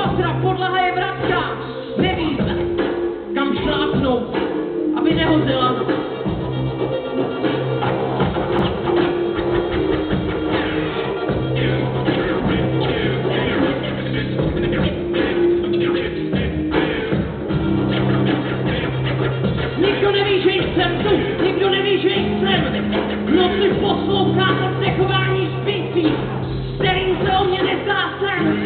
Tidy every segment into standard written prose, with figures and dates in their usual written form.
patra, podlaha je vratká, neví se, kam šlápnout, aby nehodila. Nikdo neví, že jsem tu, nikdo neví, že jsem. Noci poslouchám oddechování spící, kterým se o mě nezdá sen.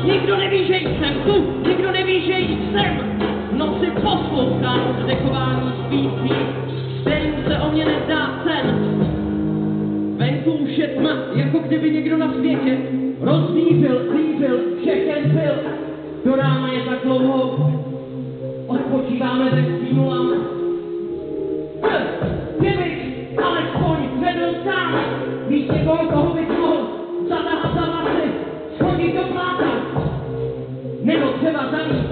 Nikdo neví, že jsem tu, nikdo neví, že jsem. Noci poslouchám oddechování spící, kterým se o mě nezdá sen. Venku už je tma, jako kdyby někdo na světě rozdíbil všechen pil. Do rána je tak dlouho, odpočíváme ve stínu láme. Kdybych alespoň nebyl sám, víc někoho, koho bych mohl zatahat za vlasy, schodit do pláta, nebo třeba zalít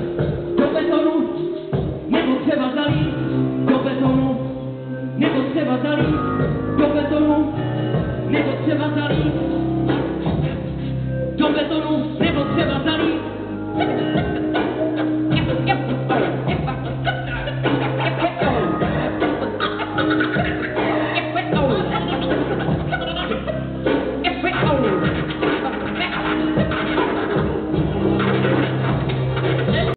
do betonu, nebo třeba zalít do betonu, nebo třeba zalít do betonu, nebo třeba zalít do betonu.